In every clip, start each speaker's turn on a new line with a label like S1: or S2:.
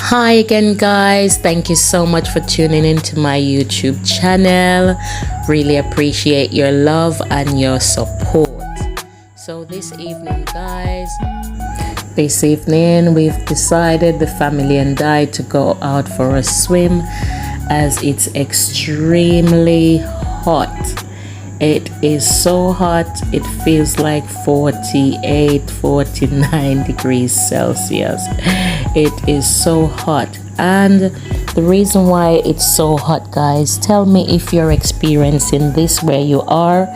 S1: Hi again, guys. Thank you so much for tuning into my YouTube channel. Really appreciate your love and your support. So this evening we've decided, the family and I, to go out for a swim as it's extremely hot. It is so hot, it feels like 49 degrees Celsius. It is so hot. And the reason why it's so hot, guys, tell me if you're experiencing this where you are,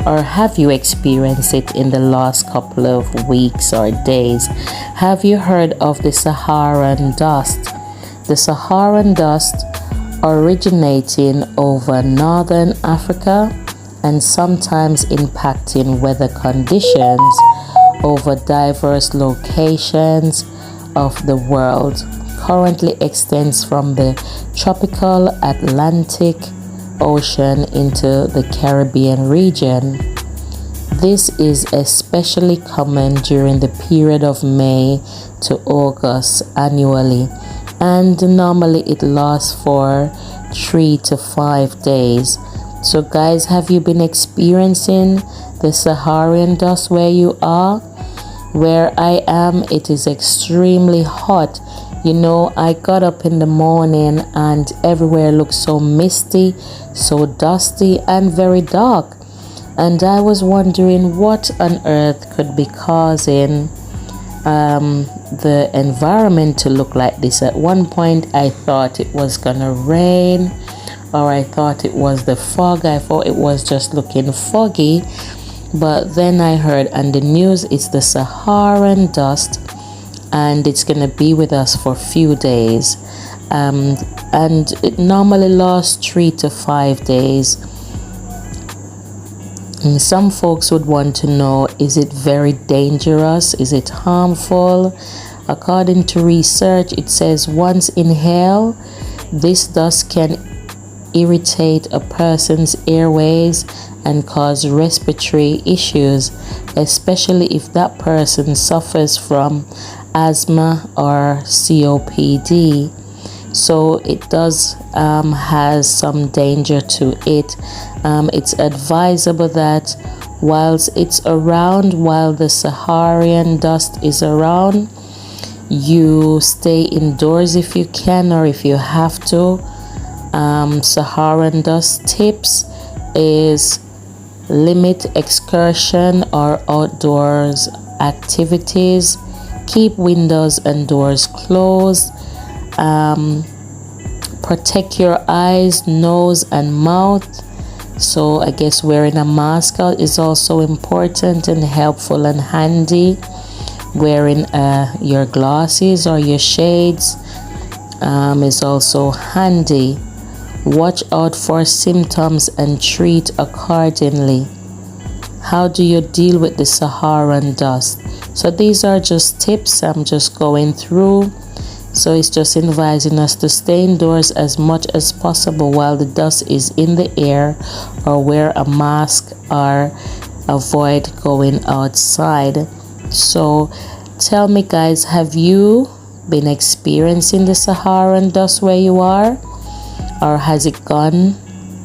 S1: or have you experienced it in the last couple of weeks or days? Have you heard of the Saharan dust? The Saharan dust originating over northern Africa and sometimes impacting weather conditions over diverse locations of the world, currently extends from the tropical Atlantic Ocean into the Caribbean region. This is especially common during the period of May to August annually, and normally it lasts for 3 to 5 days. So guys, have you been experiencing the Saharan dust where you are? Where I am, it is extremely hot. You know, I got up in the morning and everywhere looks so misty, so dusty and very dark. And I was wondering what on earth could be causing the environment to look like this. At one point I thought it was gonna rain, or I thought it was the fog. I thought it was just looking foggy, but then I heard on the news it's the Saharan dust, and it's gonna be with us for a few days, and it normally lasts 3 to 5 days. And some folks would want to know, is it very dangerous? Is it harmful? According to research, it says once inhaled, this dust can irritate a person's airways and cause respiratory issues, especially if that person suffers from asthma or COPD. So it does has some danger to it. It's advisable that while the Saharan dust is around, you stay indoors if you can, or if you have to. Saharan dust tips is limit excursion or outdoors activities, keep windows and doors closed, protect your eyes, nose and mouth. So I guess wearing a mask is also important and helpful and handy. Wearing your glasses or your shades is also handy. Watch out for symptoms and treat accordingly. How do you deal with the Saharan dust? So these are just tips I'm just going through. So it's just advising us to stay indoors as much as possible while the dust is in the air, or wear a mask, or avoid going outside. So tell me, guys, have you been experiencing the Saharan dust where you are? Or has it gone?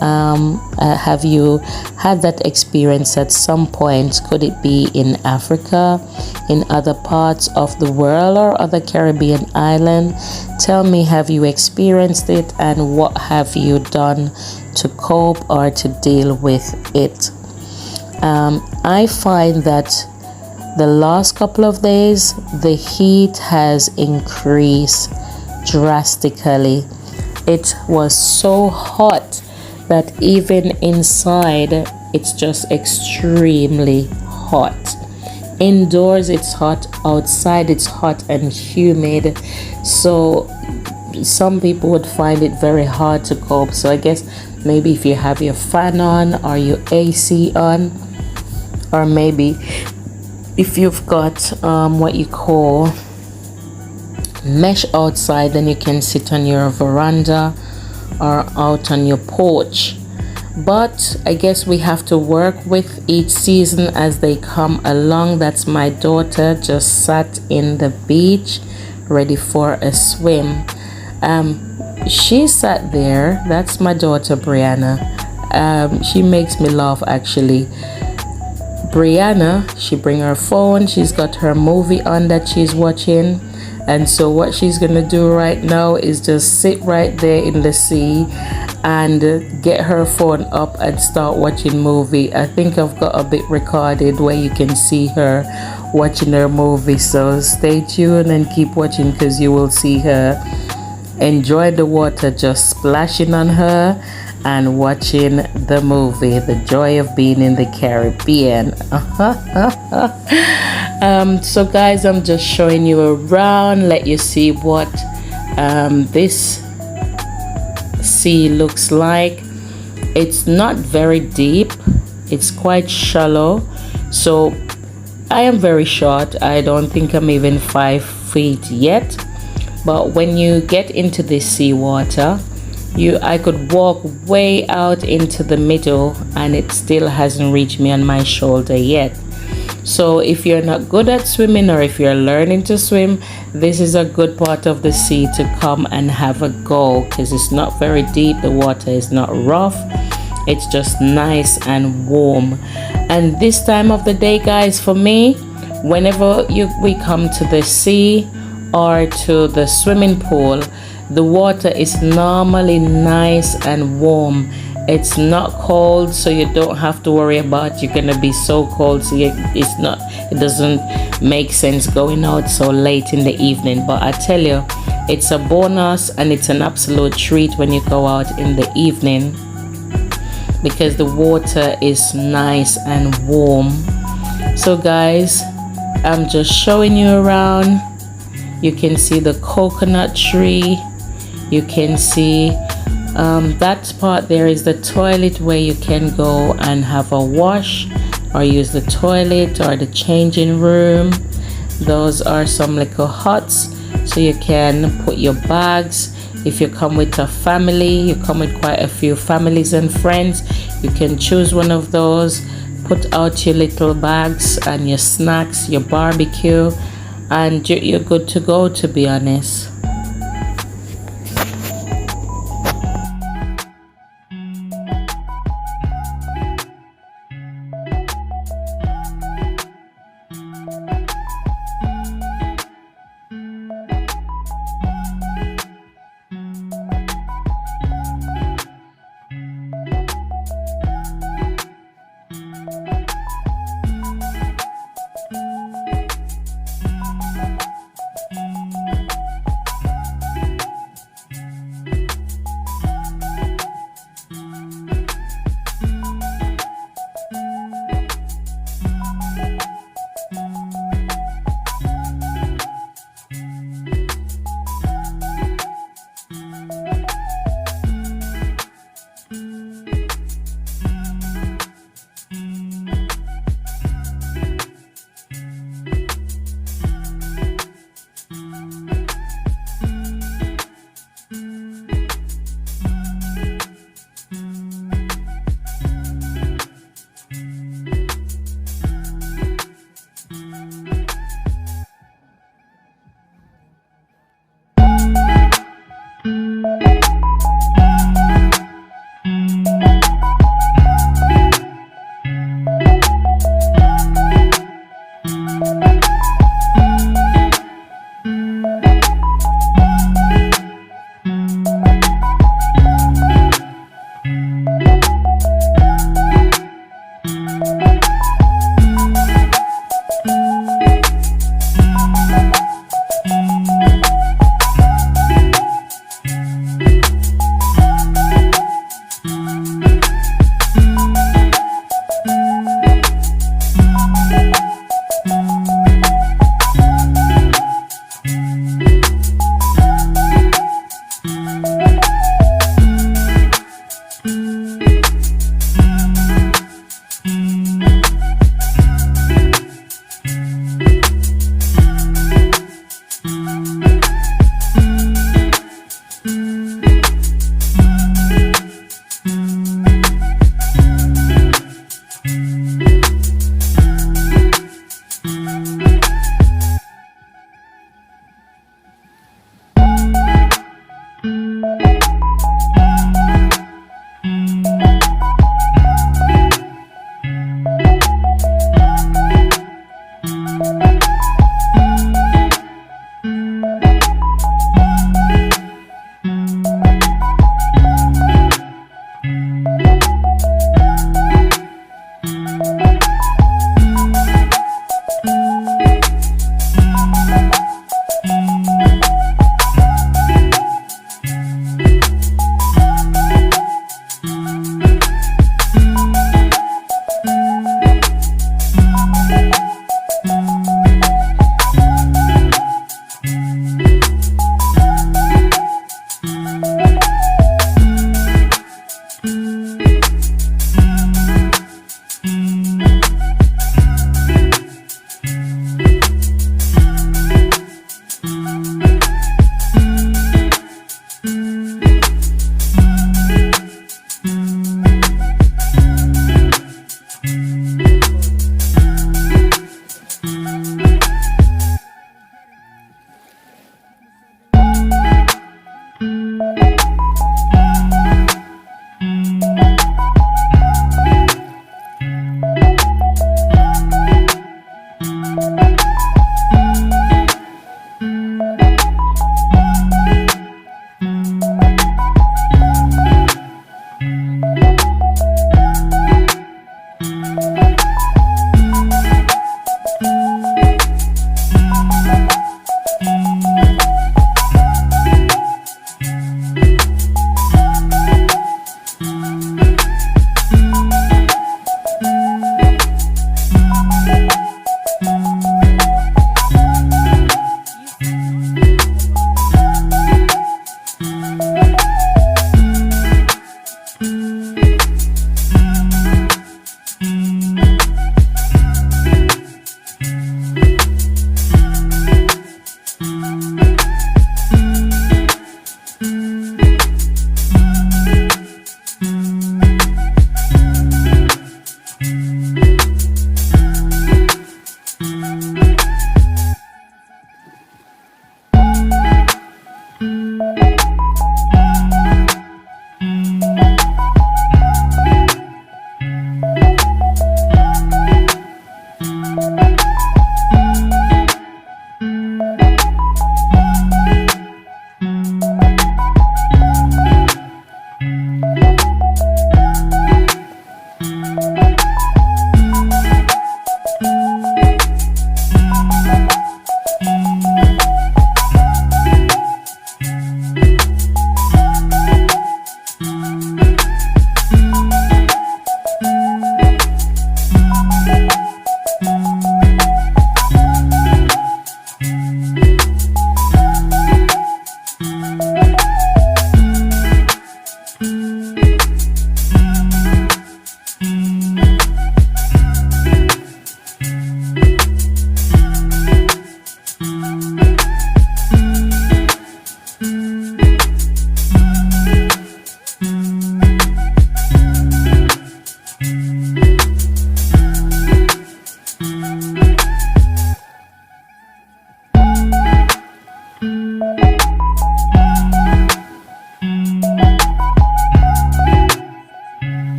S1: Have you had that experience at some point? Could it be in Africa, in other parts of the world, or other Caribbean island? Tell me, have you experienced it, and what have you done to cope or to deal with it? I find that the last couple of days the heat has increased drastically. It was so hot that even inside it's just extremely hot. Indoors it's hot, outside it's hot and humid. So some people would find it very hard to cope. So I guess maybe if you have your fan on or your AC on, or maybe if you've got what you call mesh outside, then you can sit on your veranda or out on your porch. But I guess we have to work with each season as they come along. That's my daughter just sat in the beach ready for a swim. She sat there. That's my daughter Brianna. She makes me laugh actually. Brianna, she bring her phone, she's got her movie on that she's watching, and so what she's gonna do right now is just sit right there in the sea and get her phone up and start watching movie. I think I've got a bit recorded where you can see her watching her movie, so stay tuned and keep watching because you will see her enjoy the water just splashing on her and watching the movie, the joy of being in the Caribbean. So guys, I'm just showing you around, let you see what this sea looks like. It's not very deep, it's quite shallow, so I am very short. I don't think I'm even 5 feet yet, but when you get into this seawater, I could walk way out into the middle and it still hasn't reached me on my shoulder yet. So if you're not good at swimming, or if you're learning to swim, this is a good part of the sea to come and have a go, because it's not very deep, the water is not rough, it's just nice and warm. And this time of the day, guys, for me, whenever we come to the sea or to the swimming pool, the water is normally nice and warm. It's not cold, so you don't have to worry about you're gonna be so cold. So it doesn't make sense going out so late in the evening. But I tell you, it's a bonus and it's an absolute treat when you go out in the evening, because the water is nice and warm. So guys, I'm just showing you around. You can see the coconut tree. You can see that part there is the toilet where you can go and have a wash or use the toilet or the changing room. Those are some little huts, so you can put your bags. If you come with a family, you come with quite a few families and friends, you can choose one of those, put out your little bags and your snacks, your barbecue, and you're good to go, to be honest.